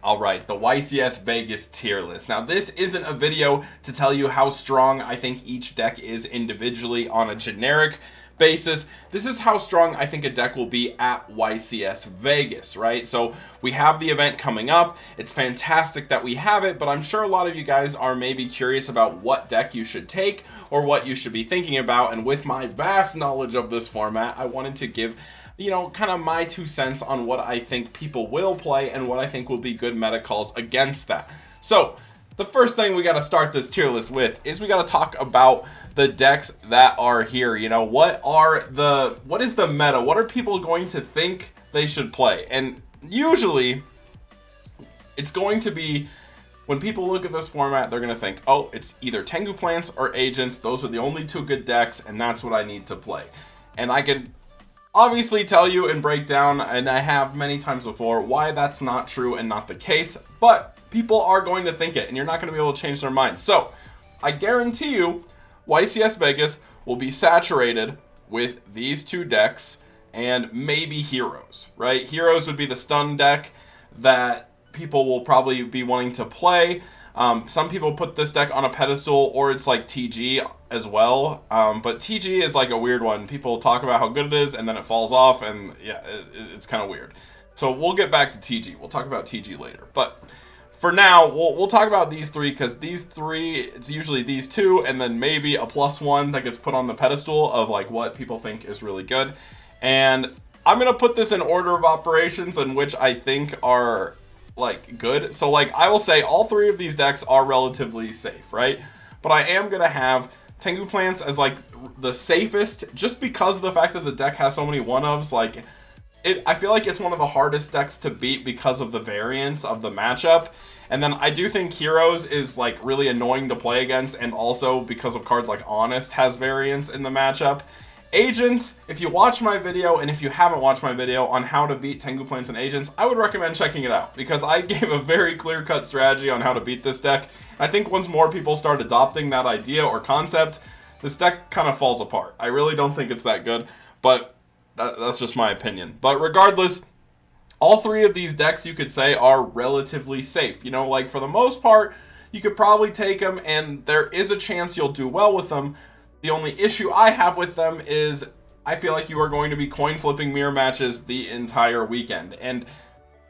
Alright, the YCS Vegas tier list. Now this isn't a video to tell you how strong I think each deck is individually on a generic basis. This is how strong I think a deck will be at YCS Vegas, right? So we have the event coming up. It's fantastic that we have it, but I'm sure a lot of you guys are maybe curious about what deck you should take or what you should be thinking about. And with my vast knowledge of this format, I wanted to give kind of my 2 cents on what I think people will play and what I think will be good meta calls against that. So the first thing we got to start this tier list with is we got to talk about the decks that are here. What is the meta? What are people going to think they should play? And usually it's going to be, when people look at this format, they're going to think, oh, it's either Tengu plants or agents. Those are the only 2 good decks, and that's what I need to play. And I could obviously tell you and break down, and I have many times before, why that's not true and not the case, but people are going to think it, and you're not going to be able to change their minds. So I guarantee you YCS Vegas will be saturated with these 2 decks and maybe Heroes, right? Heroes would be the stun deck that people will probably be wanting to play. Some people put this deck on a pedestal, or it's like TG as well. But TG is like a weird one. People talk about how good it is, and then it falls off, and yeah, it's kind of weird. So we'll get back to TG. We'll talk about TG later. But for now, we'll talk about these 3, because these 3, it's usually these 2, and then maybe a +1 that gets put on the pedestal of like what people think is really good. And I'm going to put this in order of operations in which I think are like good. So like I will say all 3 of these decks are relatively safe, right? But I am going to have Tengu plants as like the safest, just because of the fact that the deck has so many 1-ofs. Like I feel like it's one of the hardest decks to beat because of the variance of the matchup. And then I do think Heroes is like really annoying to play against, and also because of cards like Honest has variance in the matchup. Agents, if you watch my video, and if you haven't watched my video on how to beat Tengu plants and agents, I would recommend checking it out, because I gave a very clear-cut strategy on how to beat this deck. I think once more people start adopting that idea or concept, this deck kind of falls apart. I really don't think it's that good, but that's just my opinion. But regardless, all 3 of these decks, you could say, are relatively safe. Like for the most part, you could probably take them, and there is a chance you'll do well with them. The only issue I have with them is I feel like you are going to be coin flipping mirror matches the entire weekend. And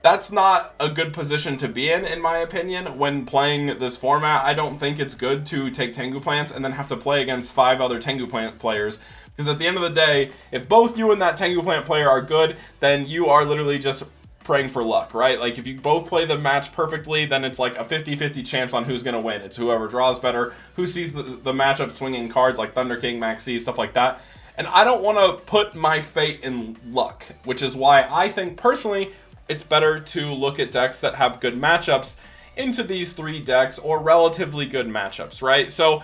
that's not a good position to be in my opinion, when playing this format. I don't think it's good to take Tengu plants and then have to play against 5 other Tengu plant players. Because at the end of the day, if both you and that Tengu plant player are good, then you are literally just praying for luck, right? Like if you both play the match perfectly, then it's like a 50-50 chance on who's going to win. It's whoever draws better, who sees the matchup swinging cards like Thunder King, Maxi, stuff like that. And I don't want to put my fate in luck, which is why I think personally it's better to look at decks that have good matchups into these 3 decks, or relatively good matchups, right? So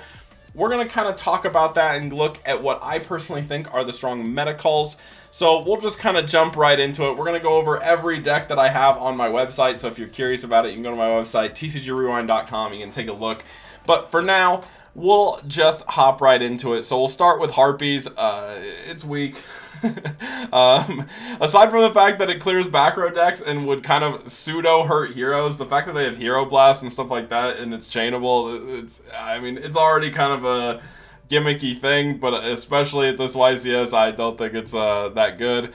we're going to kind of talk about that and look at what I personally think are the strong meta calls. So we'll just kind of jump right into it. We're going to go over every deck that I have on my website. So if you're curious about it, you can go to my website, tcgrewind.com. You can take a look. But for now, we'll just hop right into it. So we'll start with Harpies. It's weak. Aside from the fact that it clears back row decks and would kind of pseudo hurt heroes, the fact that they have Hero Blast and stuff like that, and it's chainable, it's already kind of a gimmicky thing, but especially at this YCS, I don't think it's that good.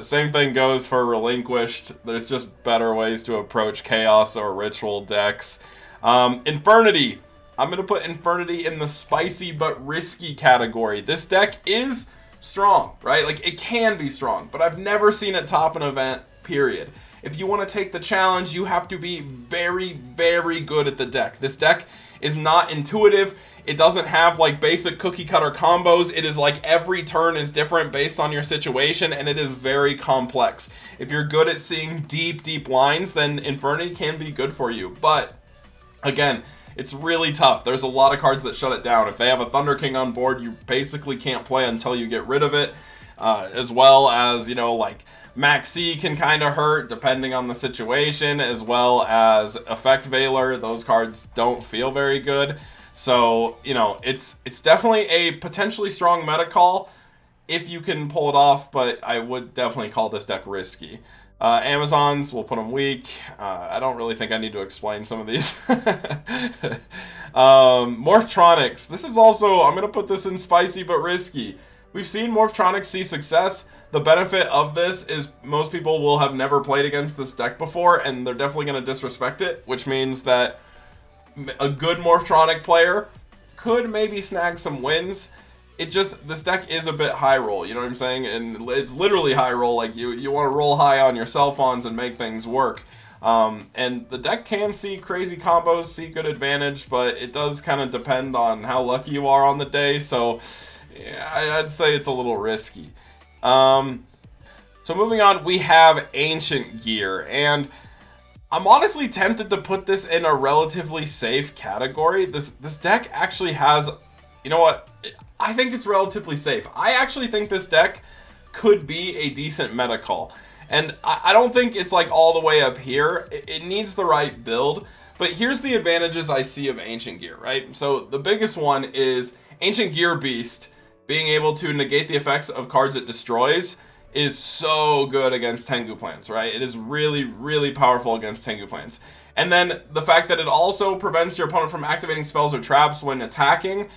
Same thing goes for Relinquished. There's just better ways to approach Chaos or Ritual decks. Infernity. I'm going to put Infernity in the spicy but risky category. This deck is strong, right? Like, it can be strong, but I've never seen it top an event, period. If you want to take the challenge, you have to be very, very good at the deck. This deck is not intuitive. It doesn't have like basic cookie cutter combos. It is like every turn is different based on your situation, and it is very complex. If you're good at seeing deep lines, then Infernity can be good for you. But again, it's really tough. There's a lot of cards that shut it down. If they have a Thunder King on board, you basically can't play until you get rid of it. As well as, like Maxi can kind of hurt depending on the situation, as well as Effect Veiler. Those cards don't feel very good. So, it's definitely a potentially strong meta call if you can pull it off, but I would definitely call this deck risky. Amazons, we'll put them weak. I don't really think I need to explain some of these. Morphtronics. This is also, I'm going to put this in spicy but risky. We've seen Morphtronics see success. The benefit of this is most people will have never played against this deck before, and they're definitely going to disrespect it, which means that a good Morphtronic player could maybe snag some wins. This deck is a bit high roll, you know what I'm saying? And it's literally high roll, like you want to roll high on your cell phones and make things work. And the deck can see crazy combos, see good advantage, but it does kind of depend on how lucky you are on the day, so yeah, I'd say it's a little risky. So moving on, we have Ancient Gear, and I'm honestly tempted to put this in a relatively safe category. This deck actually has, you know what, I think it's relatively safe. I actually think this deck could be a decent meta call. And I don't think it's like all the way up here. It needs the right build. But here's the advantages I see of Ancient Gear, right? So the biggest one is Ancient Gear Beast being able to negate the effects of cards it destroys is so good against Tengu plants, right? It is really, really powerful against Tengu plants. And then the fact that it also prevents your opponent from activating spells or traps when attacking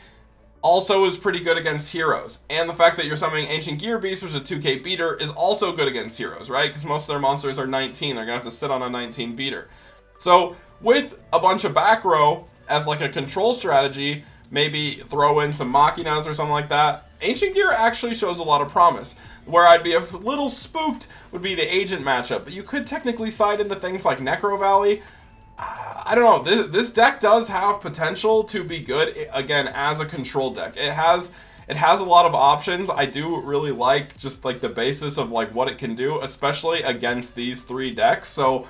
also is pretty good against heroes. And the fact that you're summoning Ancient Gear Beast, which is a 2k beater, is also good against heroes, right? Because most of their monsters are 19. They're going to have to sit on a 19 beater. So with a bunch of back row as like a control strategy, maybe throw in some Machinas or something like that, Ancient Gear actually shows a lot of promise. Where I'd be a little spooked would be the Agent matchup. But you could technically side into things like Necro Valley. I don't know, this deck does have potential to be good, again, as a control deck. It has a lot of options. I do really like just like the basis of like what it can do, especially against these three decks. So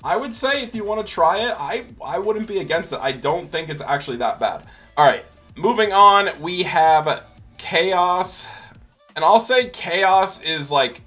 I would say if you want to try it, I wouldn't be against it. I don't think it's actually that bad. All right, moving on, we have Chaos. And I'll say Chaos is like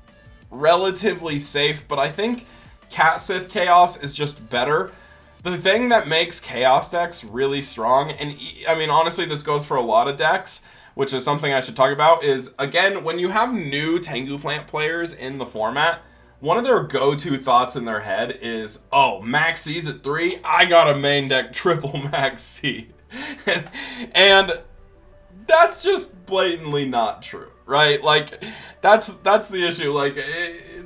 relatively safe, but I think Cat Sith Chaos is just better. The thing that makes Chaos decks really strong, and I mean, honestly, this goes for a lot of decks, which is something I should talk about, is, again, when you have new Tengu Plant players in the format, one of their go-to thoughts in their head is, oh, Max C's at 3, I got a main deck triple Max C. And that's just blatantly not true, right? Like, that's the issue. Like,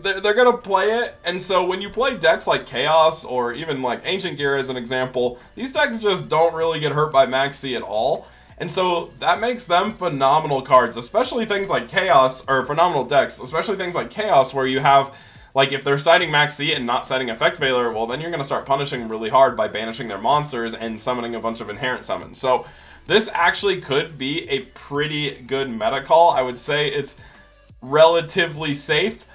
they're gonna play it, and so when you play decks like Chaos or even like Ancient Gear as an example, these decks just don't really get hurt by Max C at all, and so that makes them phenomenal cards, especially things like Chaos, or phenomenal decks, especially things like Chaos, where you have, like, if they're citing Max C and not citing Effect Veiler, well, then you're gonna start punishing them really hard by banishing their monsters and summoning a bunch of inherent summons. So this actually could be a pretty good meta call. I would say it's relatively safe,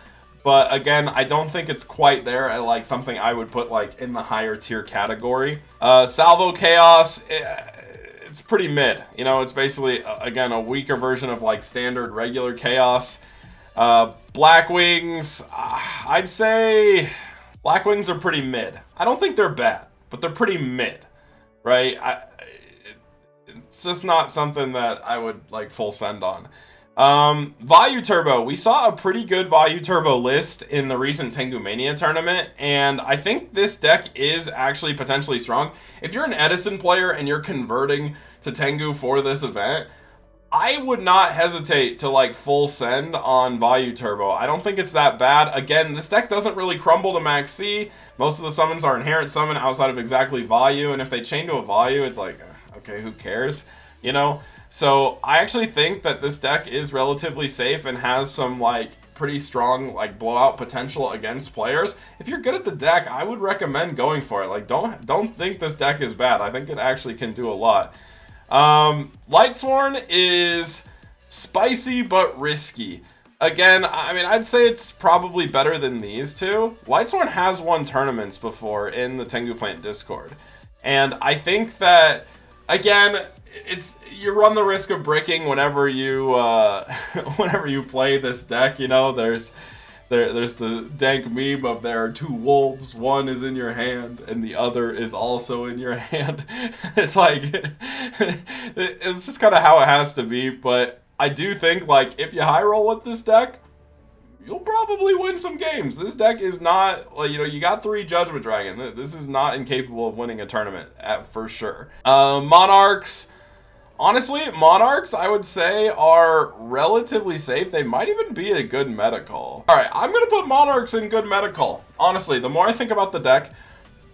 but again, I don't think it's quite there at like something I would put like in the higher tier category. Salvo Chaos, it's pretty mid. You know, it's basically, again, a weaker version of like standard regular Chaos. Black Wings, I'd say Black Wings are pretty mid. I don't think they're bad, but they're pretty mid, right? It's just not something that I would like full send on. Vayu Turbo, we saw a pretty good Vayu Turbo list in the recent Tengu Mania tournament, and I think this deck is actually potentially strong. If you're an Edison player and you're converting to Tengu for this event, I would not hesitate to like full send on Vayu Turbo. I don't think it's that bad. Again, this deck doesn't really crumble to Max C. Most of the summons are inherent summon outside of exactly Vayu, and if they chain to a Vayu, it's like, okay, who cares? You know? So I actually think that this deck is relatively safe and has some like pretty strong like blowout potential against players. If you're good at the deck, I would recommend going for it. Like, don't think this deck is bad. I think it actually can do a lot. Lightsworn is spicy but risky. Again, I mean, I'd say it's probably better than these two. Lightsworn has won tournaments before in the Tengu Plant Discord, and I think that, again, you run the risk of bricking whenever you whenever you play this deck. You know, there's the dank meme of there are two wolves, one is in your hand and the other is also in your hand. It's like, it's just kind of how it has to be. But I do think, like, if you high roll with this deck, you'll probably win some games. This deck is not, like, you know, you got 3 Judgment Dragon. This is not incapable of winning a tournament, for sure. Monarchs. Honestly, Monarchs, I would say, are relatively safe. They might even be a good meta call. Alright, I'm going to put Monarchs in good meta call. Honestly, the more I think about the deck,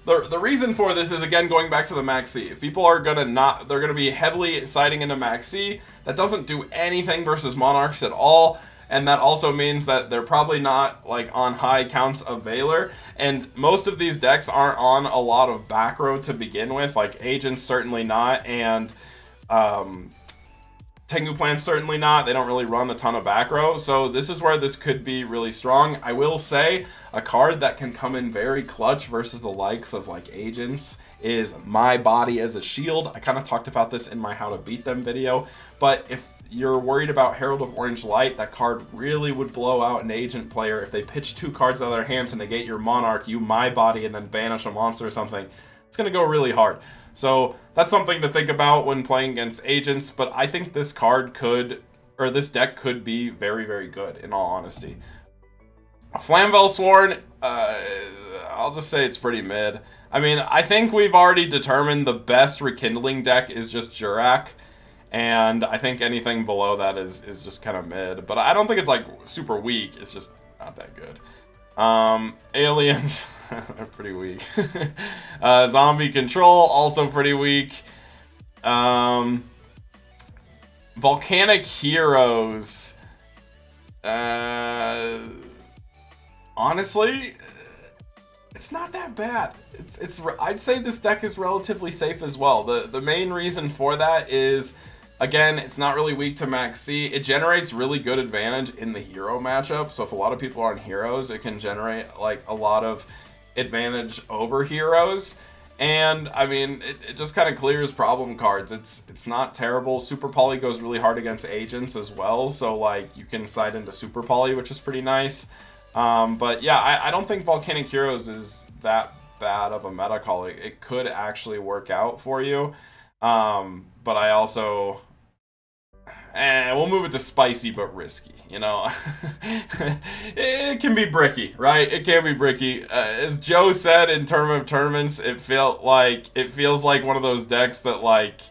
the reason for this is, again, going back to the Max C. If people are going to they're going to be heavily siding into Max C. That doesn't do anything versus Monarchs at all. And that also means that they're probably not, like, on high counts of Valor. And most of these decks aren't on a lot of back row to begin with. Like, Agents certainly not, and Tengu plants certainly not. They don't really run a ton of back row, so this is where this could be really strong. I will say a card that can come in very clutch versus the likes of like Agents is My Body as a Shield. I kind of talked about this in my How to Beat Them video, but if you're worried about Herald of Orange Light, that card really would blow out an Agent player. If they pitch 2 cards out of their hand to negate your Monarch, you My Body and then banish a monster or something, it's going to go really hard. So that's something to think about when playing against Agents, but I think this card could, or this deck could be very, very good, in all honesty. Flamvel Sworn, I'll just say it's pretty mid. I mean, I think we've already determined the best Rekindling deck is just Jurak, and I think anything below that is just kind of mid. But I don't think it's like super weak, it's just not that good. Aliens, they're pretty weak. Zombie Control, also pretty weak. Volcanic Heroes, honestly, it's not that bad. I'd say this deck is relatively safe as well. The main reason for that is, again, it's not really weak to Max C. It generates really good advantage in the hero matchup. So if a lot of people are on heroes, it can generate like a lot of advantage over heroes. And I mean, it just kind of clears problem cards. It's not terrible. Super Poly goes really hard against Agents as well. So like you can side into Super Poly, which is pretty nice. But yeah, I don't think Volcanic Heroes is that bad of a meta call. It could actually work out for you. But I also, we'll move it to spicy but risky, you know. It can be bricky, right? It can be bricky. As Joe said in Tournament of Tournaments, it feels like one of those decks that like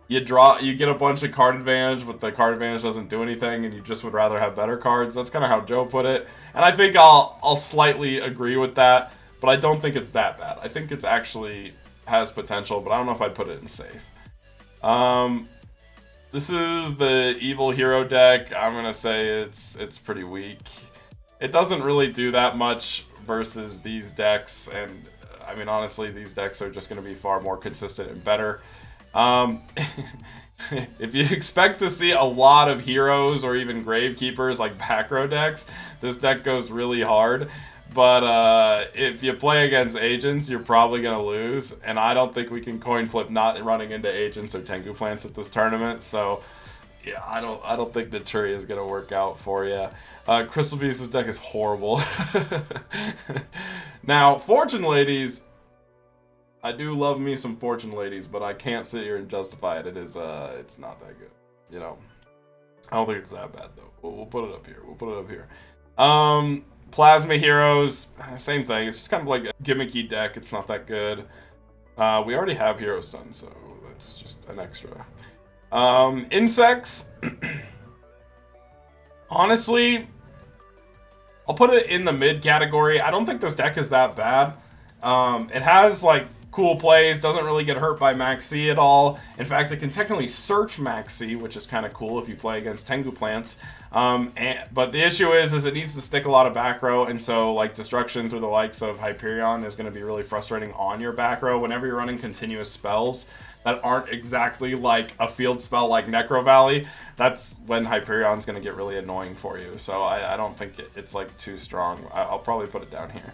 you get a bunch of card advantage, but the card advantage doesn't do anything, and you just would rather have better cards. That's kind of how Joe put it, and I think I'll slightly agree with that, but I don't think it's that bad. I think it's actually has potential, but I don't know if I'd put it in safe. This is the Evil Hero deck. I'm gonna say it's pretty weak. It doesn't really do that much versus these decks, and I mean honestly, these decks are just gonna be far more consistent and better. If you expect to see a lot of heroes or even Gravekeepers like back row decks, this deck goes really hard. But if you play against Agents, you're probably going to lose. And I don't think we can coin flip not running into Agents or Tengu plants at this tournament. So, yeah, I don't think Naturi is going to work out for you. Crystal Beast's deck is horrible. Now, Fortune Ladies, I do love me some Fortune Ladies, but I can't sit here and justify it. It's not that good, you know. I don't think it's that bad, though. We'll put it up here. Plasma Heroes, same thing. It's just kind of like a gimmicky deck. It's not that good. We already have Heroes done, so that's just an extra. Insects. Honestly, I'll put it in the mid category. I don't think this deck is that bad. It has like cool plays, doesn't really get hurt by Max C at all. In fact, it can technically search Max C, which is kind of cool if you play against Tengu plants. But the issue is it needs to stick a lot of back row, and so like destruction through the likes of Hyperion is going to be really frustrating on your back row whenever you're running continuous spells that aren't exactly like a field spell like Necro Valley. That's when Hyperion's going to get really annoying for you. So I don't think it's like too strong. I'll probably put it down here.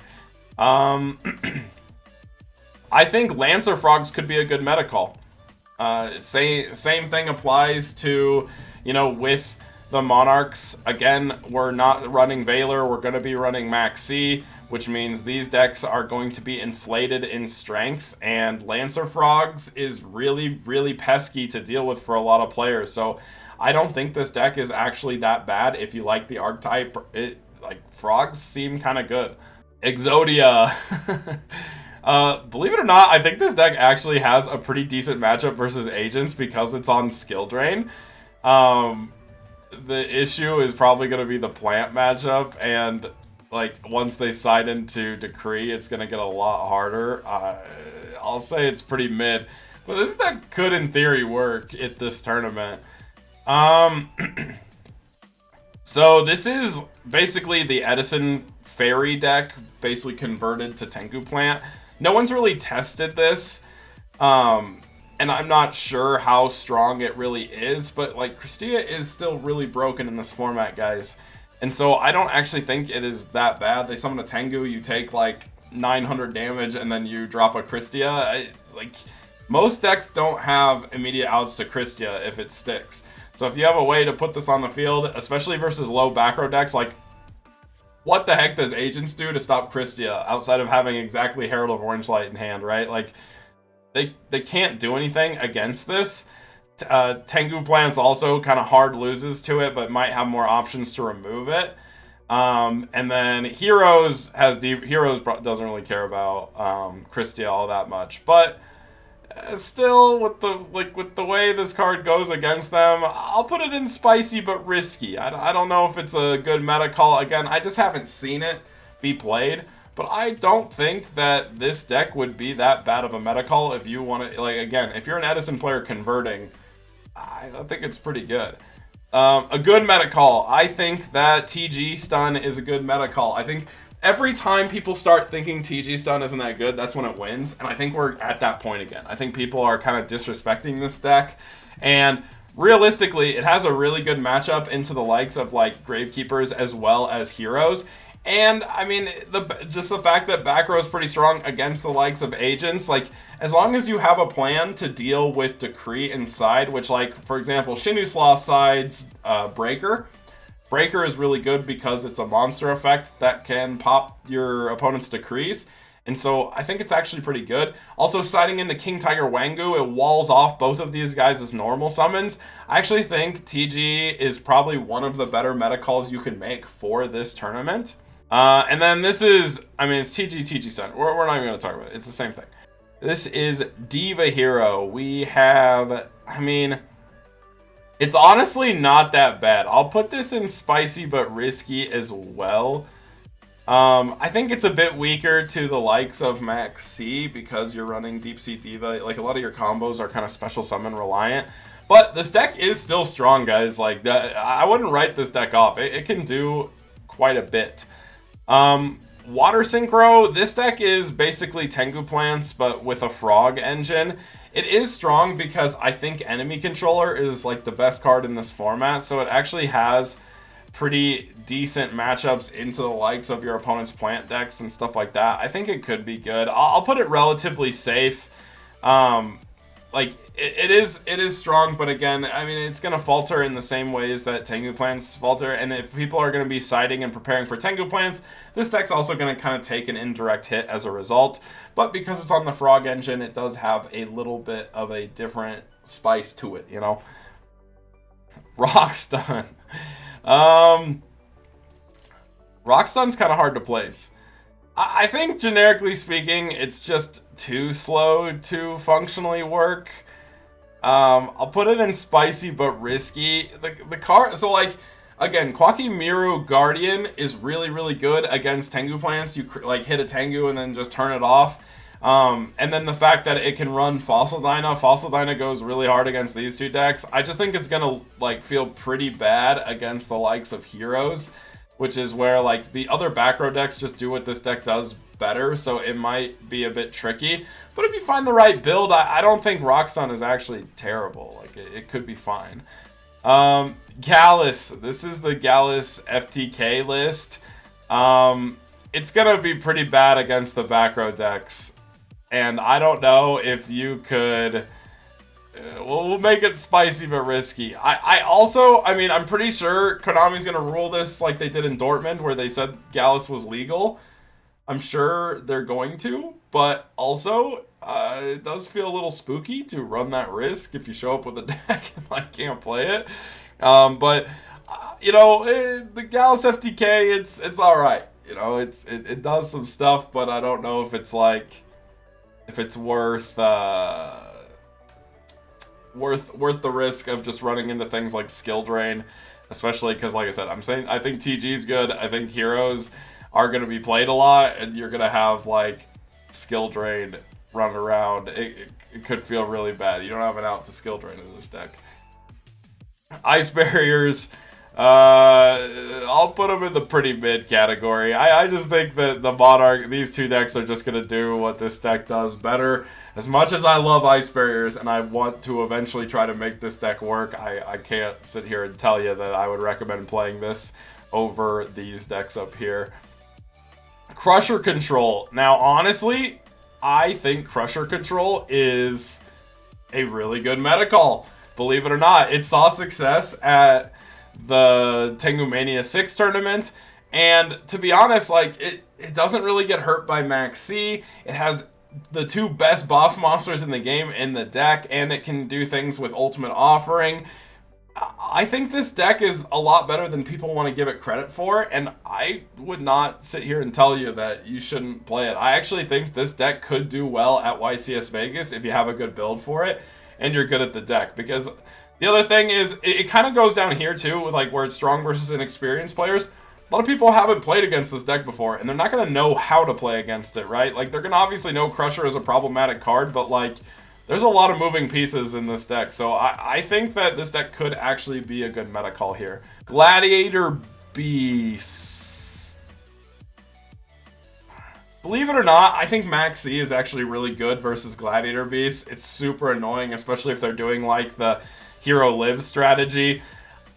I think Lancer Frogs could be a good meta call. Same thing applies to, you know, with the Monarchs. Again, we're not running Valor, we're going to be running Max C, which means these decks are going to be inflated in strength, and Lancer Frogs is really, really pesky to deal with for a lot of players. So I don't think this deck is actually that bad if you like the archetype. like, frogs seem kind of good. Exodia. Believe it or not, I think this deck actually has a pretty decent matchup versus agents because it's on skill drain. The issue is probably going to be the plant matchup, and like once they side into decree, it's going to get a lot harder. I'll say it's pretty mid, but this deck could in theory work at this tournament. So this is basically the Edison Fairy deck, basically converted to Tengu Plant. No one's really tested this, and I'm not sure how strong it really is, but like Christia is still really broken in this format, guys. And so I don't actually think it is that bad. They summon a Tengu, you take like 900 damage, and then you drop a Christia. Like, most decks don't have immediate outs to Christia if it sticks. So if you have a way to put this on the field, especially versus low back row decks, like, what the heck does Agents do to stop Christia outside of having exactly Herald of Orange Light in hand, right? Like, they can't do anything against this. Tengu Plant's also kind of hard loses to it, but might have more options to remove it. And then Heroes doesn't really care about Christia all that much, but still, with the way this card goes against them, I'll put it in spicy but risky. I don't know if it's a good meta call. Again, I just haven't seen it be played, but I don't think that this deck would be that bad of a meta call if you want to, like, again, if you're an Edison player converting, I think it's pretty good. A good meta call. I think that TG stun is a good meta call. I think every time people start thinking TG stun isn't that good, that's when it wins. And I think we're at that point again. I think people are kind of disrespecting this deck. And realistically, it has a really good matchup into the likes of like Gravekeepers as well as Heroes. And I mean, just the fact that back row is pretty strong against the likes of Agents, like, as long as you have a plan to deal with Decree inside, which, like, for example, Shinuslaw sides Breaker. Breaker is really good because it's a monster effect that can pop your opponent's Decrees. And so I think it's actually pretty good. Also, siding into King Tiger Wangu, it walls off both of these guys as normal summons. I actually think TG is probably one of the better meta calls you can make for this tournament. And then this is, I mean, it's TG Stun. We're not even going to talk about it. It's the same thing. This is Diva Hero. We have, I mean, it's honestly not that bad. I'll put this in spicy but risky as well. I think it's a bit weaker to the likes of Max C because you're running Deep Sea Diva. Like, a lot of your combos are kind of special summon reliant. But this deck is still strong, guys. Like, I wouldn't write this deck off. It can do quite a bit. Water Synchro, this deck is basically Tengu Plants, but with a frog engine. It is strong because I think Enemy Controller is like the best card in this format, so it actually has pretty decent matchups into the likes of your opponent's plant decks and stuff like that. I think it could be good. I'll put it relatively safe. Like, it is strong, but again, I mean, it's going to falter in the same ways that Tengu Plants falter, and if people are going to be siding and preparing for Tengu Plants, this deck's also going to kind of take an indirect hit as a result, but because it's on the Frog engine, it does have a little bit of a different spice to it, you know? Rock Stun. Rock Stun's kind of hard to place. I think, generically speaking, it's just too slow to functionally work. I'll put it in spicy but risky. The card, so like, again, Kwakimiru Guardian is really, really good against Tengu Plants. You like hit a Tengu and then just turn it off. And then the fact that it can run Fossil Dyna goes really hard against these two decks. I just think it's gonna like feel pretty bad against the likes of Heroes, which is where like the other back row decks just do what this deck does better, so it might be a bit tricky. But if you find the right build, I don't think Rock Stun is actually terrible. Like, it could be fine. Gallus. This is the Gallus FTK list. It's gonna be pretty bad against the back row decks, and I don't know if you could. We'll make it spicy but risky. I mean, I'm pretty sure Konami's gonna rule this like they did in Dortmund, where they said Gallus was legal. I'm sure they're going to, but also it does feel a little spooky to run that risk if you show up with a deck and like can't play it. But The Gallus FTK, it's all right. It does some stuff, but I don't know if it's worth worth the risk of just running into things like skill drain, especially because, like I said, I think TG's good. I think heroes are going to be played a lot, and you're going to have like skill drain run around. It could feel really bad. You don't have an out to skill drain in this deck. Ice barriers, I'll put them in the pretty mid category. I just think that the Monarch, these two decks are just going to do what this deck does better. As much as I love ice barriers and I want to eventually try to make this deck work, I can't sit here and tell you that I would recommend playing this over these decks up here. Crusher Control. Now, honestly, I think Crusher Control is a really good meta call. Believe it or not, it saw success at the Tengu Mania 6 tournament, and to be honest, like it doesn't really get hurt by Max C. It has the two best boss monsters in the game in the deck, and it can do things with Ultimate Offering. I think this deck is a lot better than people want to give it credit for, and I would not sit here and tell you that you shouldn't play it. I actually think this deck could do well at YCS Vegas if you have a good build for it and you're good at the deck, because the other thing is it kind of goes down here too with like where it's strong versus inexperienced players. A lot of people haven't played against this deck before, and they're not going to know how to play against it, right? Like, they're going to obviously know Crusher is a problematic card, but like, there's a lot of moving pieces in this deck, so I think that this deck could actually be a good meta call here. Gladiator Beast. Believe it or not, I think Max C is actually really good versus Gladiator Beast. It's super annoying, especially if they're doing like the Hero Live strategy.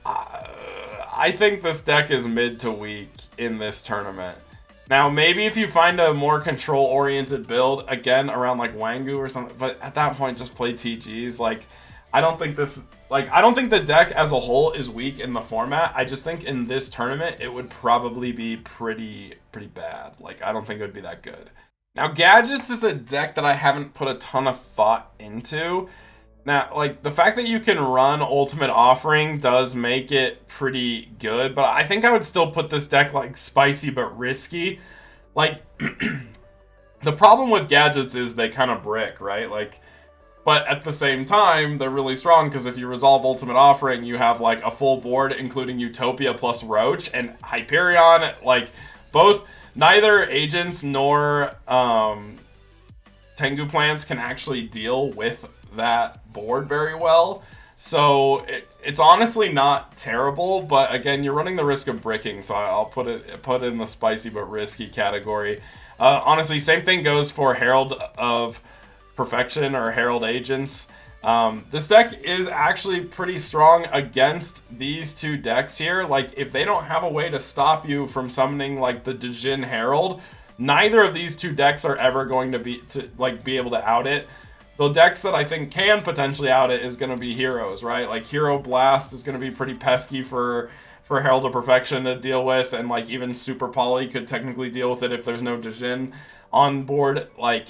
I think this deck is mid to weak in this tournament. Now, maybe if you find a more control-oriented build, again, around like Wangu or something, but at that point, just play TGs. Like, I don't think the deck as a whole is weak in the format. I just think in this tournament, it would probably be pretty bad. Like, I don't think it would be that good. Now, Gadgets is a deck that I haven't put a ton of thought into. Now, like, the fact that you can run Ultimate Offering does make it pretty good, but I think I would still put this deck, like, spicy but risky. Like, the problem with Gadgets is they kind of brick, right? Like, but at the same time, they're really strong, because if you resolve Ultimate Offering, you have, like, a full board, including Utopia plus Roach, and Hyperion, like, neither Agents nor Tengu plants can actually deal with that board very well, so it's honestly not terrible, but again, you're running the risk of bricking, so I'll put it in the spicy but risky category. Honestly, same thing goes for Herald of Perfection or Herald Agents. This deck is actually pretty strong against these two decks here. Like, if they don't have a way to stop you from summoning like the Djinn Herald, neither of these two decks are ever going to be able to out it. The decks that I think can potentially out it is going to be Heroes, right? Like, Hero Blast is going to be pretty pesky for Herald of Perfection to deal with, and like even Super Poly could technically deal with it if there's no Djinn on board. Like,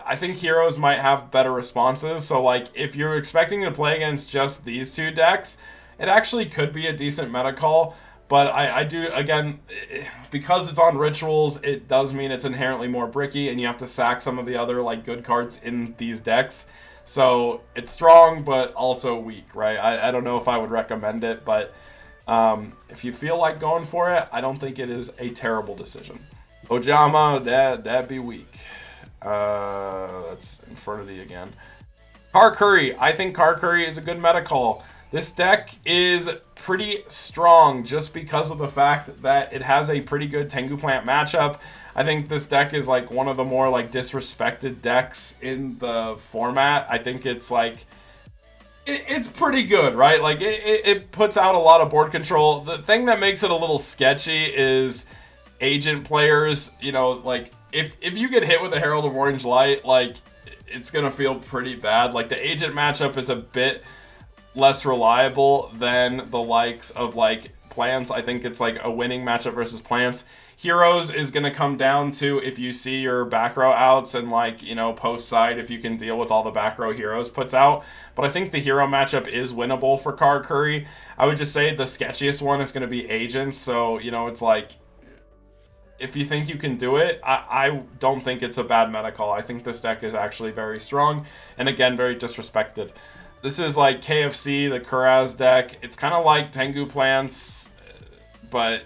I think Heroes might have better responses, so like if you're expecting to play against just these two decks, it actually could be a decent meta call. But I do, again, because it's on Rituals, it does mean it's inherently more bricky, and you have to sack some of the other like good cards in these decks. So it's strong, but also weak, right? I don't know if I would recommend it, but if you feel like going for it, I don't think it is a terrible decision. Ojama, that'd be weak. That's Infernity again. Car Curry. I think Car Curry is a good meta call. This deck is pretty strong just because of the fact that it has a pretty good Tengu Plant matchup. I think this deck is like one of the more like disrespected decks in the format. I think it's like it's pretty good, right? Like it puts out a lot of board control. The thing that makes it a little sketchy is agent players, like if you get hit with a Herald of Orange Light, like it's gonna feel pretty bad. Like the agent matchup is a bit less reliable than the likes of like Plants. I think it's like a winning matchup versus Plants. Heroes is going to come down to if you see your back row outs and, like, you know, post side, if you can deal with all the back row Heroes puts out. But I think the hero matchup is winnable for Car Curry. I would just say the sketchiest one is going to be Agents. So, you know, it's like, if you think you can do it, I don't think it's a bad meta call. I think this deck is actually very strong and, again, very disrespected. This is like KFC, the Kuraz deck. It's kind of like Tengu Plants, but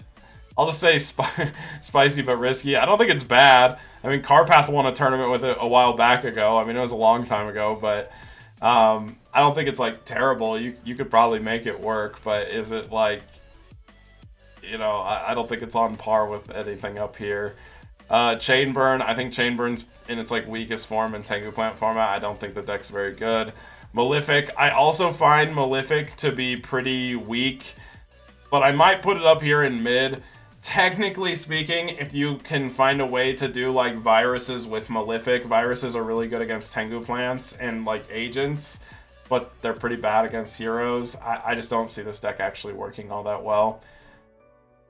I'll just say spicy but risky. I don't think it's bad. I mean, Carpath won a tournament with it a while back ago. I mean, it was a long time ago, but I don't think it's, like, terrible. You could probably make it work, but is it, like, you know, I don't think it's on par with anything up here. Chainburn, I think Chainburn's in its, like, weakest form in Tengu Plant format. I don't think the deck's very good. Malefic, I also find Malefic to be pretty weak, but I might put it up here in mid. Technically speaking, if you can find a way to do, like, viruses with Malefic, viruses are really good against Tengu Plants and, like, Agents, but they're pretty bad against Heroes. I just don't see this deck actually working all that well.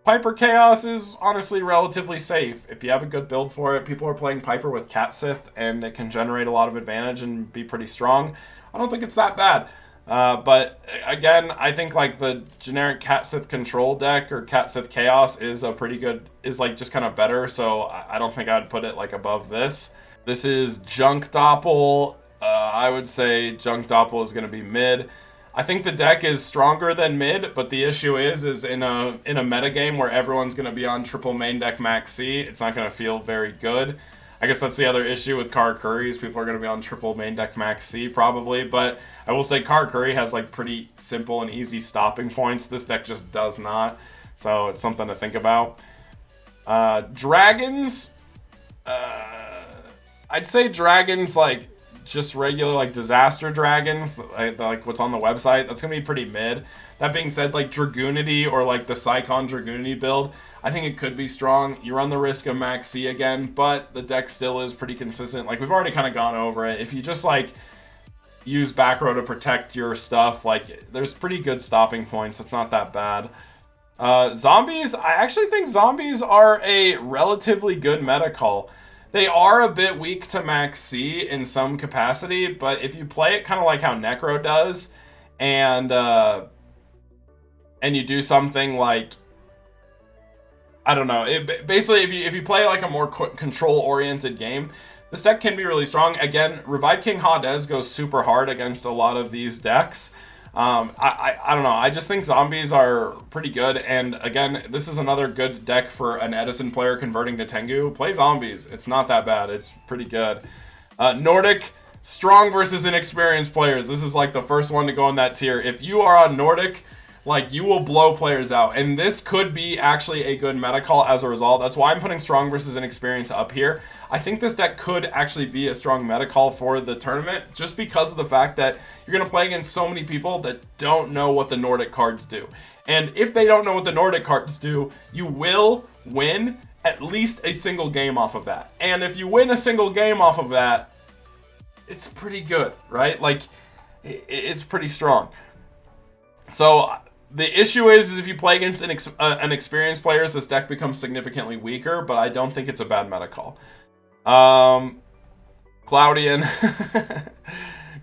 Piper Chaos is honestly relatively safe. If you have a good build for it, people are playing Piper with Cat Sith, and it can generate a lot of advantage and be pretty strong. I don't think it's that bad. But again, I think, like, the generic Cat Sith control deck or Cat Sith Chaos is a pretty good, is, like, just kind of better. So I don't think I'd put it, like, above this. This is Junk Doppel. I would say Junk Doppel is going to be mid. I think the deck is stronger than mid, but the issue is in a metagame where everyone's going to be on triple main deck Max C, it's not going to feel very good. I guess that's the other issue with Car Curry, is people are going to be on triple main deck Max C probably, but I will say Car Curry has, like, pretty simple and easy stopping points. This deck just does not, so it's something to think about. Dragons, I'd say Dragons, like, just regular, like, disaster dragons, like what's on the website, that's gonna be pretty mid. That being said, like, Dragoonity or, like, the Psychon Dragoonity build, I think it could be strong. You run the risk of Max C again, but the deck still is pretty consistent. Like, we've already kind of gone over it. If you just, like, use back row to protect your stuff, like, there's pretty good stopping points. It's not that bad. Zombies, I actually think zombies are a relatively good meta call. They are a bit weak to Max C in some capacity, but if you play it kind of like how Necro does, and you do something like, I don't know, basically if you play like a more control-oriented game, this deck can be really strong. Again, Revive King Hades goes super hard against a lot of these decks. I don't know. I just think zombies are pretty good. And again, this is another good deck for an Edison player converting to Tengu. Play zombies. It's not that bad. It's pretty good. Nordic, strong versus inexperienced players. This is like the first one to go in that tier. If you are on Nordic, like, you will blow players out. And this could be actually a good meta call as a result. That's why I'm putting strong versus inexperienced up here. I think this deck could actually be a strong meta call for the tournament, just because of the fact that you're going to play against so many people that don't know what the Nordic cards do. And if they don't know what the Nordic cards do, you will win at least a single game off of that. And if you win a single game off of that, it's pretty good, right? Like, it's pretty strong. So the issue is if you play against an experienced players, this deck becomes significantly weaker, but I don't think it's a bad meta call. Cloudian.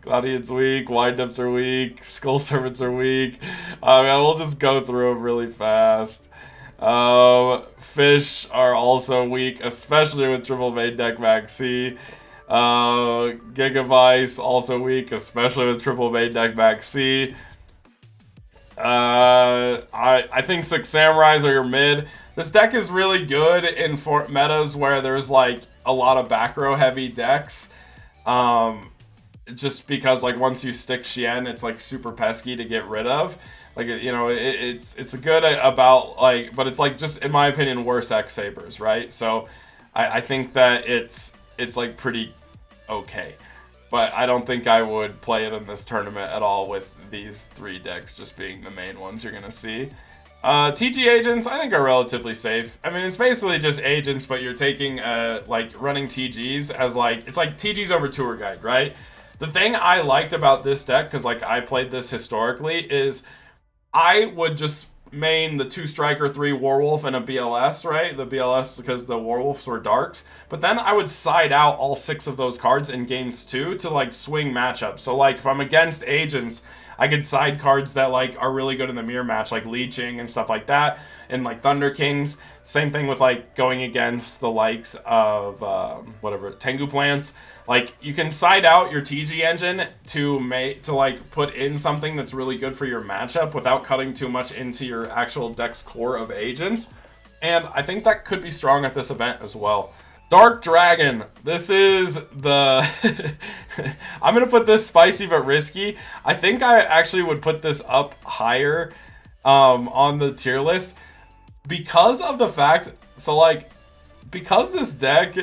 Cloudian's weak, Windups are weak, Skull Servants are weak. We'll just go through them really fast. Fish are also weak, especially with triple main deck Max C. Gigavice also weak, especially with triple main deck Max C. I think Six Samurais are your mid. This deck is really good in metas where there's like a lot of back row heavy decks. Just because like once you stick Xian, it's like super pesky to get rid of. Like, you know, it's good about like, but it's like just in my opinion worse X Sabers, right? So I think that it's like pretty okay. But I don't think I would play it in this tournament at all with these three decks just being the main ones you're going to see. TG Agents, I think, are relatively safe. I mean, it's basically just Agents, but you're taking, like, running TGs as, like, it's like TGs over Tour Guide, right? The thing I liked about this deck, because, like, I played this historically, is I would just main the 2 striker, 3 werewolf, and a BLS, right? The BLS because the werewolves were darks. But then I would side out all 6 of those cards in games 2 to like swing matchups. So like if I'm against agents, I could side cards that like are really good in the mirror match, like leeching and stuff like that, and like Thunder Kings. Same thing with like going against the likes of whatever Tengu plants. Like you can side out your TG engine to like put in something that's really good for your matchup without cutting too much into your actual deck's core of agents. And I think that could be strong at this event as well. Dark Dragon. This is the... I'm going to put this spicy but risky. I think I actually would put this up higher on the tier list because of the fact... So, like, because this deck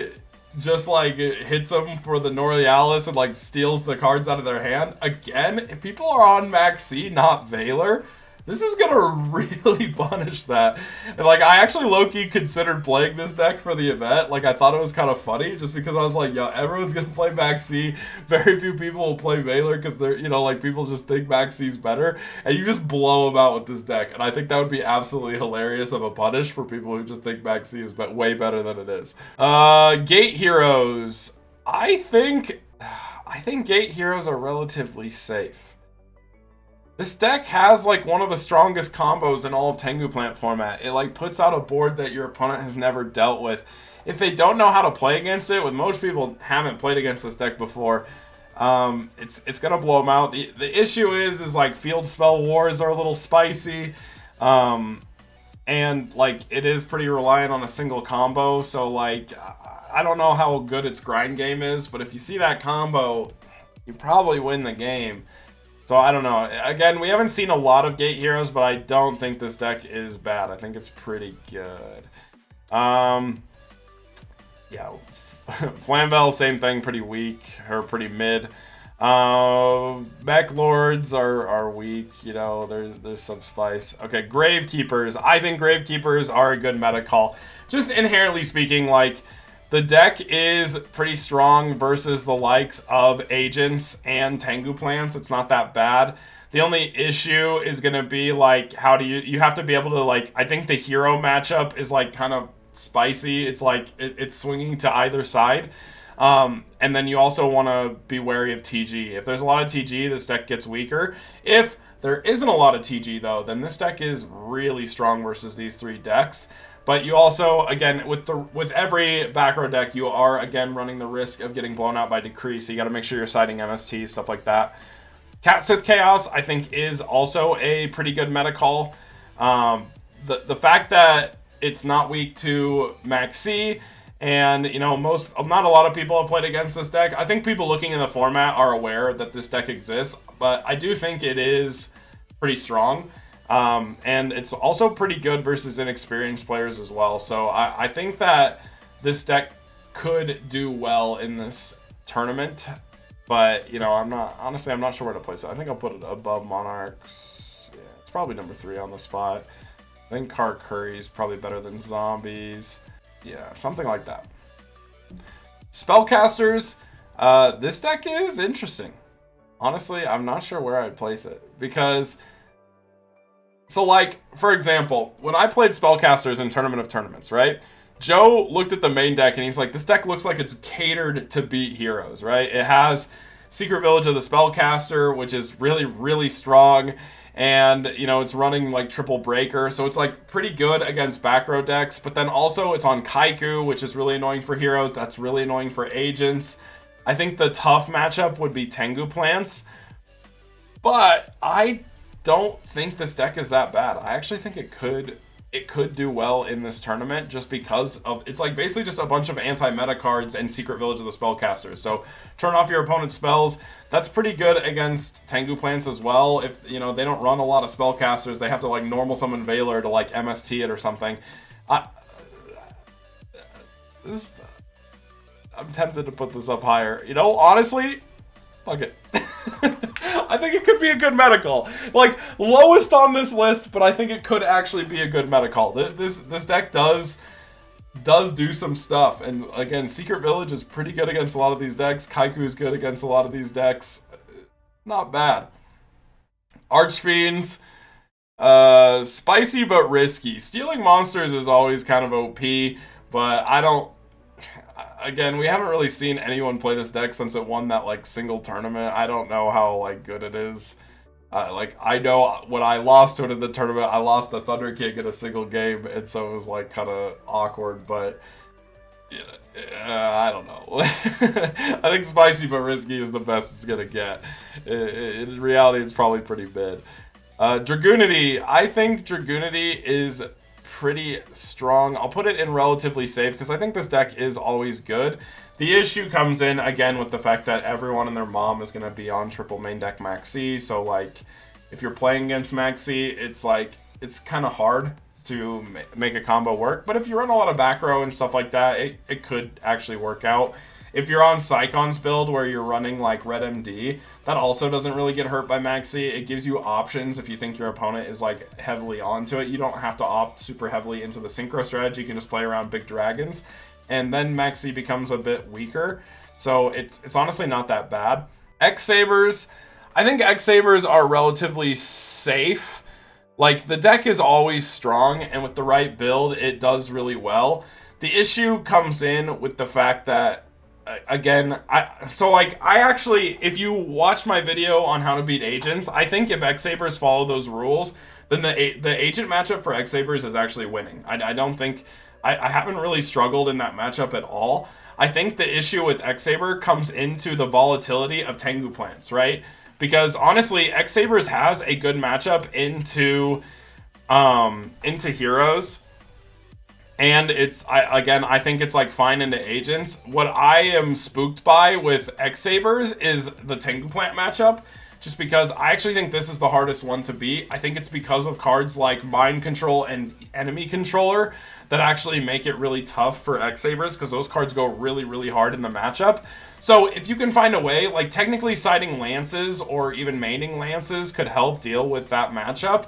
just, like, hits them for the Norealis and, like, steals the cards out of their hand. Again, if people are on Max C, not Valor... This is gonna really punish that. And like, I actually low-key considered playing this deck for the event. Like, I thought it was kind of funny just because I was like, yo, everyone's gonna play Max C. Very few people will play Valor because they're, you know, like, people just think Max C's better. And you just blow them out with this deck. And I think that would be absolutely hilarious of a punish for people who just think Max C is way better than it is. Gate Heroes. I think Gate Heroes are relatively safe. This deck has like one of the strongest combos in all of Tengu Plant format. It like puts out a board that your opponent has never dealt with. If they don't know how to play against it, with most people haven't played against this deck before, it's gonna blow them out. The issue is like field spell wars are a little spicy, and like it is pretty reliant on a single combo. So like I don't know how good its grind game is, but if you see that combo, you probably win the game. So I don't know. Again, we haven't seen a lot of Gate Heroes, but I don't think this deck is bad. I think it's pretty good. Yeah, Flamvel, same thing, pretty weak or pretty mid. Mech Lords are weak. You know, there's some spice. Okay, Gravekeepers. I think Gravekeepers are a good meta call. Just inherently speaking, like, the deck is pretty strong versus the likes of Agents and Tengu Plants. It's not that bad. The only issue is going to be, like, how do you have to be able to, like, I think the hero matchup is, like, kind of spicy. It's, like, it's swinging to either side. And then you also want to be wary of TG. If there's a lot of TG, this deck gets weaker. If there isn't a lot of TG, though, then this deck is really strong versus these 3 decks. But you also, again, with every back row deck, you are, again, running the risk of getting blown out by Decree, so you got to make sure you're siding MST, stuff like that. Cat Sith Chaos, I think, is also a pretty good meta call. The fact that it's not weak to Max C, and, you know, not a lot of people have played against this deck. I think people looking in the format are aware that this deck exists, but I do think it is pretty strong. And it's also pretty good versus inexperienced players as well. So I think that this deck could do well in this tournament. But, you know, I'm not sure where to place it. I think I'll put it above Monarchs. Yeah, it's probably number 3 on the spot. I think Car Curry is probably better than Zombies. Yeah, something like that. Spellcasters. This deck is interesting. Honestly, I'm not sure where I'd place it. Because... So, like, for example, when I played Spellcasters in Tournament of Tournaments, right? Joe looked at the main deck and he's like, this deck looks like it's catered to beat heroes, right? It has Secret Village of the Spellcaster, which is really, really strong. And, you know, it's running, like, Triple Breaker. So it's, like, pretty good against back row decks. But then also it's on Kaiku, which is really annoying for heroes. That's really annoying for agents. I think the tough matchup would be Tengu Plants. But I don't think this deck is that bad. I actually think it could do well in this tournament just because of it's like basically just a bunch of anti-meta cards and Secret Village of the Spellcasters. So turn off your opponent's spells. That's pretty good against Tengu Plants as well. If you know they don't run a lot of Spellcasters, they have to like normal summon Valor to like MST it or something. I'm tempted to put this up higher. You know, honestly, fuck it. I think it could be a good meta call. Like, lowest on this list, but I think it could actually be a good meta call. This deck does do some stuff. And again, Secret Village is pretty good against a lot of these decks. Kaiku is good against a lot of these decks. Not bad. Archfiends. Spicy but risky. Stealing monsters is always kind of OP, but I don't. Again, we haven't really seen anyone play this deck since it won that like single tournament. I don't know how like good it is. Like I know when I lost to it in the tournament, I lost a Thunder King in a single game, and so it was like kind of awkward. But I don't know. I think spicy but risky is the best it's gonna get. In reality, it's probably pretty mid. Dragoonity. I think Dragoonity is pretty strong. I'll put it in relatively safe because I think this deck is always good. The issue comes in again with the fact that everyone and their mom is going to be on triple main deck Maxi. So like if you're playing against Maxi, it's like it's kind of hard to make a combo work. But if you run a lot of back row and stuff like that, it could actually work out. If you're on Psycon's build where you're running like Red MD, that also doesn't really get hurt by Maxi. It gives you options if you think your opponent is like heavily onto it. You don't have to opt super heavily into the synchro strategy. You can just play around big dragons. And then Maxi becomes a bit weaker. So it's honestly not that bad. X-Sabers, I think X-Sabers are relatively safe. Like the deck is always strong, and with the right build, it does really well. The issue comes in with the fact that again, I actually, if you watch my video on how to beat agents, I think if X-Sabers follow those rules, then the agent matchup for X-Sabers is actually winning. I don't think, I haven't really struggled in that matchup at all. I think the issue with X-Saber comes into the volatility of Tengu plants, right? Because honestly, X-Sabers has a good matchup into heroes. And I think it's like fine into agents. What I am spooked by with X-Sabers is the Tengu Plant matchup. Just because I actually think this is the hardest one to beat. I think it's because of cards like Mind Control and Enemy Controller that actually make it really tough for X-Sabers, because those cards go really, really hard in the matchup. So if you can find a way, like technically siding Lances or even maining Lances could help deal with that matchup.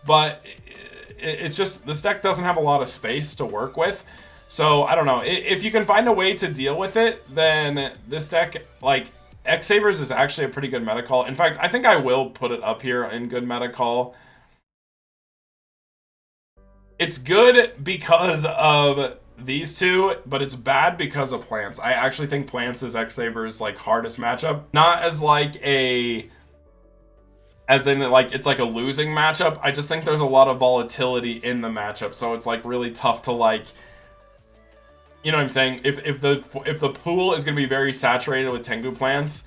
But it's just, this deck doesn't have a lot of space to work with. So, I don't know. If you can find a way to deal with it, then this deck, like, X-Sabers is actually a pretty good meta call. In fact, I think I will put it up here in good meta call. It's good because of these two, but it's bad because of Plants. I actually think Plants is X-Sabers, like, hardest matchup. Not as, like, as in, like, it's like a losing matchup. I just think there's a lot of volatility in the matchup, so it's like really tough to, like, you know what I'm saying? If the pool is going to be very saturated with Tengu plants,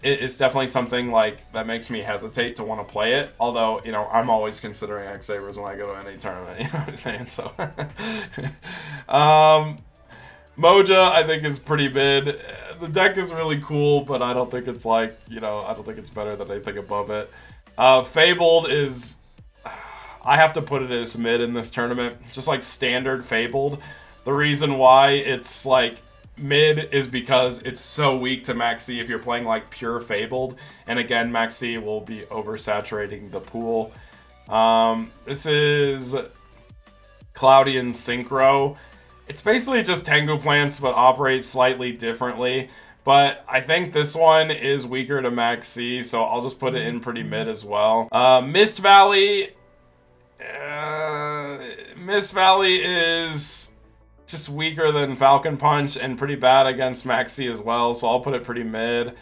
it's definitely something like that makes me hesitate to want to play it. Although, you know, I'm always considering X-Sabers when I go to any tournament. You know what I'm saying? So, Moja, I think, is pretty mid. The deck is really cool, but I don't think it's like, you know, I don't think it's better than anything above it. Fabled is, I have to put it as mid in this tournament. Just like standard Fabled. The reason why it's like mid is because it's so weak to Maxi if you're playing like pure Fabled. And again, Maxi will be oversaturating the pool. This is Cloudian Synchro. It's basically just Tengu plants, but operates slightly differently. But I think this one is weaker to Maxi, so I'll just put it in pretty mid as well. Mist Valley. Mist Valley is just weaker than Falcon Punch and pretty bad against Maxi as well, so I'll put it pretty mid.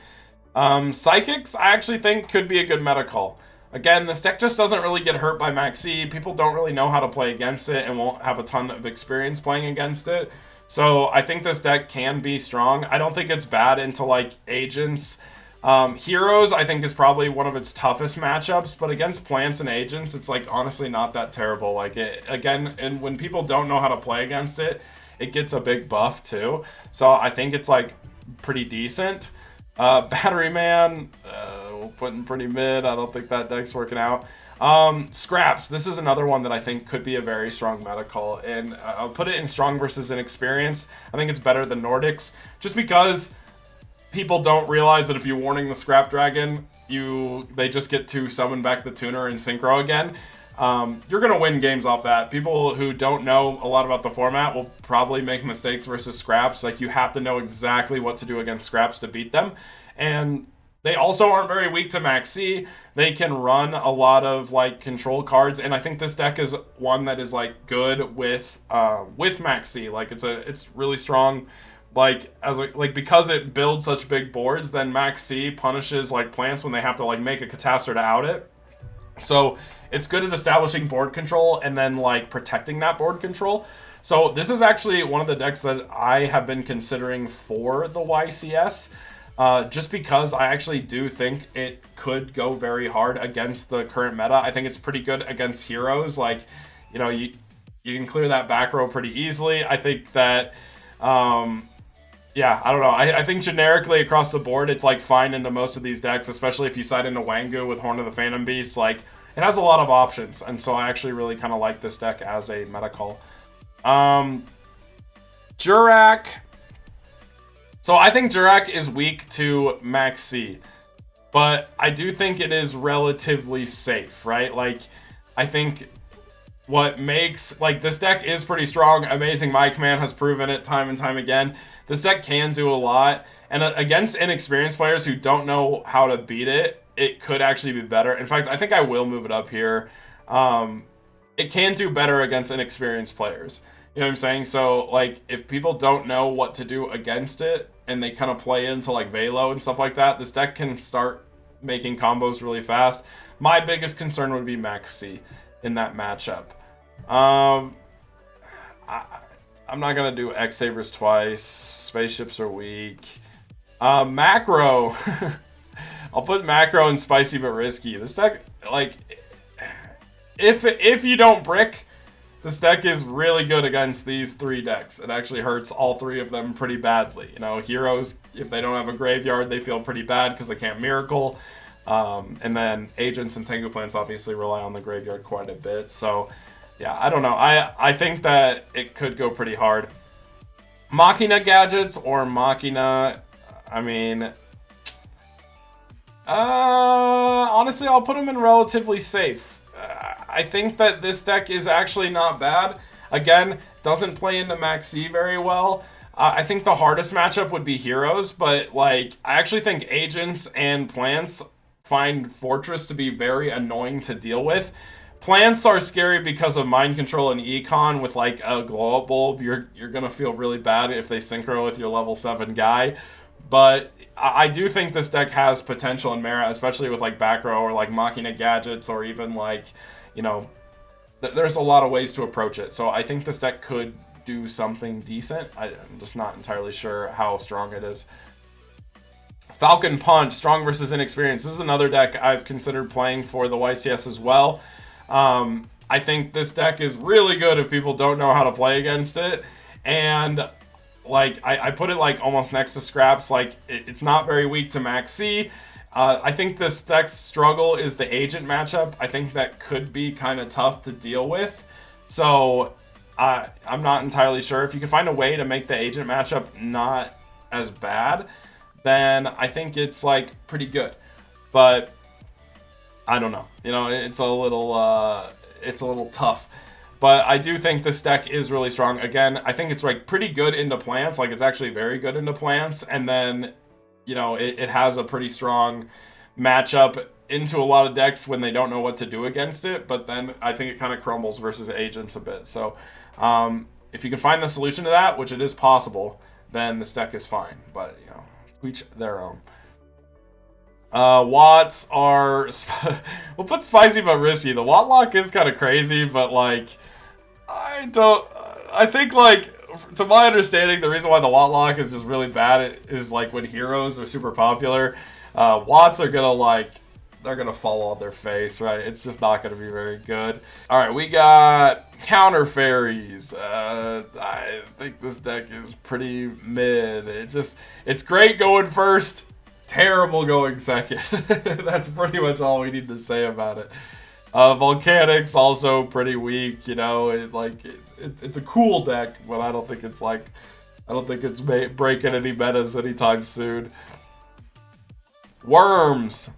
Psychics, I actually think could be a good meta call. Again, this deck just doesn't really get hurt by Maxi. People don't really know how to play against it and won't have a ton of experience playing against it. So I think this deck can be strong. I don't think it's bad into like agents. Heroes, I think, is probably one of its toughest matchups, but against plants and agents, it's like honestly not that terrible. Like it again, and when people don't know how to play against it, it gets a big buff too. So I think it's like pretty decent. Battery Man, we'll put in pretty mid. I don't think that deck's working out. Scraps, this is another one that I think could be a very strong meta call, and I'll put it in strong versus inexperienced. I think it's better than Nordics, just because people don't realize that if you're warning the Scrap Dragon, they just get to summon back the tuner and synchro again. You're going to win games off that. People who don't know a lot about the format will probably make mistakes versus Scraps. Like, you have to know exactly what to do against Scraps to beat them. And They also aren't very weak to Max C. They can run a lot of like control cards, and I think this deck is one that is like good with Max C. Like it's really strong. Like as like because it builds such big boards, then Max C punishes like plants when they have to like make a catastrophe to out it. So it's good at establishing board control and then like protecting that board control. So this is actually one of the decks that I have been considering for the YCS. Just because I actually do think it could go very hard against the current meta. I think it's pretty good against heroes. Like, you know, you can clear that back row pretty easily. I think that, yeah, I don't know. I think generically across the board, it's like fine into most of these decks, especially if you side into Wangu with Horn of the Phantom Beast. Like, it has a lot of options, and so I actually really kind of like this deck as a meta call. Jurak. So I think Jurak is weak to Max C, but I do think it is relatively safe, right? Like, I think what makes, like, this deck is pretty strong. Amazing My Command has proven it time and time again. This deck can do a lot, and against inexperienced players who don't know how to beat it, it could actually be better. In fact, I think I will move it up here. It can do better against inexperienced players. You know what I'm saying? So, like, if people don't know what to do against it, and they kind of play into, like, Velo and stuff like that, this deck can start making combos really fast. My biggest concern would be Max C in that matchup. I'm not going to do X-Sabers twice. Spaceships are weak. Macro. I'll put Macro and Spicy but Risky. This deck, like, if you don't brick, this deck is really good against these three decks. It actually hurts all three of them pretty badly. You know, heroes, if they don't have a graveyard, they feel pretty bad because they can't Miracle. And then agents and Tengu plants obviously rely on the graveyard quite a bit. So, yeah, I don't know. I think that it could go pretty hard. Machina gadgets or Machina, I mean, honestly, I'll put them in relatively safe. I think that this deck is actually not bad. Again, doesn't play into Max C very well. I think the hardest matchup would be heroes, but like I actually think agents and plants find Fortress to be very annoying to deal with. Plants are scary because of mind control and econ with like a glow up bulb. You're gonna feel really bad if they synchro with your level 7 guy. But I do think this deck has potential and merit, especially with like back row or like Machina gadgets or even like, you know, there's a lot of ways to approach it. So I think this deck could do something decent. I'm just not entirely sure how strong it is. Falcon Punch, strong versus inexperienced. This is another deck I've considered playing for the YCS as well. I think this deck is really good if people don't know how to play against it. And like I put it like almost next to Scraps. Like it's not very weak to Max C. I think this deck's struggle is the agent matchup. I think that could be kind of tough to deal with. So I'm not entirely sure. If you can find a way to make the agent matchup not as bad, then I think it's like pretty good. But I don't know. You know, it's a little tough. But I do think this deck is really strong. Again, I think it's like pretty good into plants. Like it's actually very good into plants. And then, you know, it has a pretty strong matchup into a lot of decks when they don't know what to do against it. But then I think it kind of crumbles versus agents a bit. So if you can find the solution to that, which it is possible, then this deck is fine. But, you know, each their own. Watts are... we'll put Spicy but Risky. The Watt lock is kind of crazy, but, like... I think, like, to my understanding, the reason why the Watt lock is just really bad is, like, when heroes are super popular, Watts are gonna, like... They're gonna fall on their face, right? It's just not gonna be very good. Alright, we got Counter Fairies. I think this deck is pretty mid. It's great going first, terrible going second. That's pretty much all we need to say about it. Volcanics also pretty weak, you know. It's a cool deck, but I don't think it's breaking any metas anytime soon. Worms.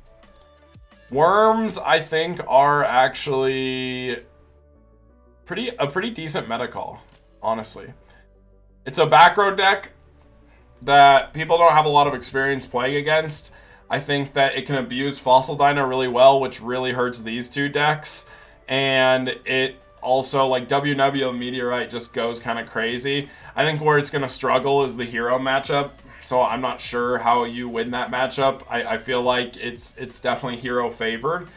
Worms, I think, are actually a pretty decent meta call, honestly. It's a back row deck that people don't have a lot of experience playing against. I think that it can abuse Fossil Dino really well, which really hurts these two decks. And it also, like, WW Meteorite just goes kind of crazy. I think where it's going to struggle is the hero matchup. So I'm not sure how you win that matchup. I feel like it's definitely hero favored.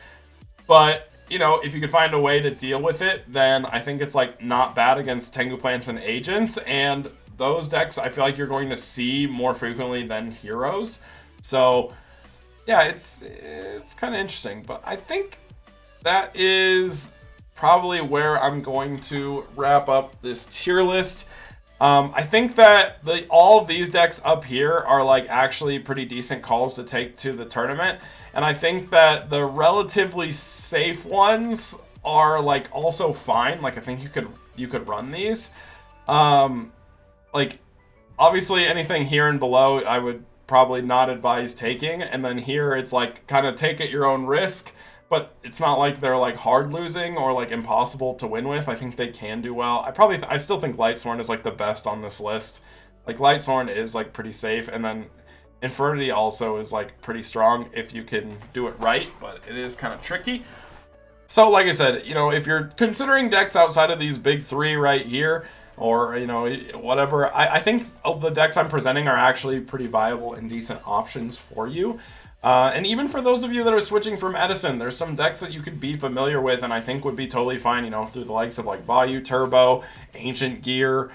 But, you know, if you could find a way to deal with it, then I think it's, like, not bad against Tengu Plants and Agents. And those decks I feel like you're going to see more frequently than heroes. So, yeah, it's kind of interesting. But I think that is probably where I'm going to wrap up this tier list. I think that all of these decks up here are like actually pretty decent calls to take to the tournament, and I think that the relatively safe ones are like also fine. Like I think you could run these. Like obviously anything here and below I would probably not advise taking, and then here it's like kind of take at your own risk. But it's not like they're like hard losing or like impossible to win with. I think they can do well. I still think Lightsworn is like the best on this list. Like Lightsworn is like pretty safe, and then Infernity also is like pretty strong if you can do it right, but it is kind of tricky. So like I said, you know, if you're considering decks outside of these big three right here, or, you know, whatever, I think the decks I'm presenting are actually pretty viable and decent options for you. And even for those of you that are switching from Edison, there's some decks that you could be familiar with and I think would be totally fine, you know, through the likes of like Vayu Turbo, Ancient Gear,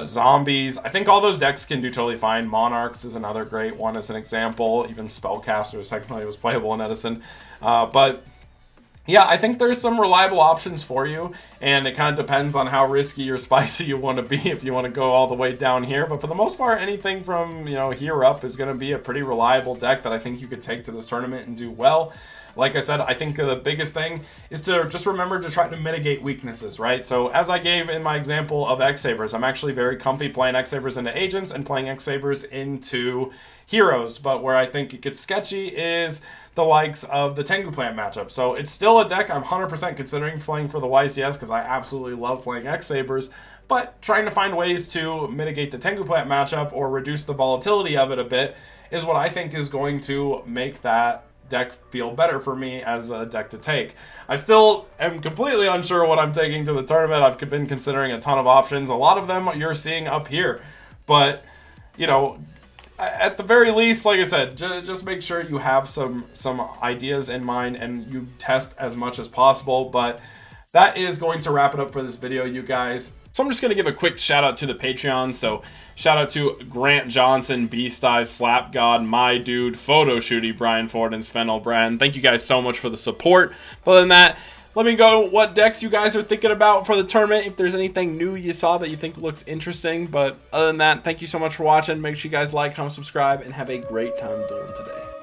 Zombies. I think all those decks can do totally fine. Monarchs is another great one as an example. Even Spellcasters technically was playable in Edison. But yeah, I think there's some reliable options for you, and it kind of depends on how risky or spicy you want to be if you want to go all the way down here. But for the most part, anything from, you know, here up is going to be a pretty reliable deck that I think you could take to this tournament and do well. Like I said, I think the biggest thing is to just remember to try to mitigate weaknesses, right? So as I gave in my example of X-Sabers, I'm actually very comfy playing X-Sabers into Agents and playing X-Sabers into Heroes. But where I think it gets sketchy is the likes of the Tengu Plant matchup. So it's still a deck I'm 100% considering playing for the YCS because I absolutely love playing X-Sabers. But trying to find ways to mitigate the Tengu Plant matchup or reduce the volatility of it a bit is what I think is going to make that deck feel better for me as a deck to take. I still am completely unsure what I'm taking to the tournament. I've been considering a ton of options. A lot of them you're seeing up here. But, you know, at the very least, like I said, just make sure you have some ideas in mind and you test as much as possible. But that is going to wrap it up for this video, you guys. So I'm just going to give a quick shout out to the Patreon. So shout out to Grant Johnson, Beast Eyes, Slap God, My Dude, Photo Shooty, Brian Ford, and Sven O'Brien. Thank you guys so much for the support. But other than that, let me know what decks you guys are thinking about for the tournament. If there's anything new you saw that you think looks interesting. But other than that, thank you so much for watching. Make sure you guys like, comment, subscribe, and have a great time dueling today.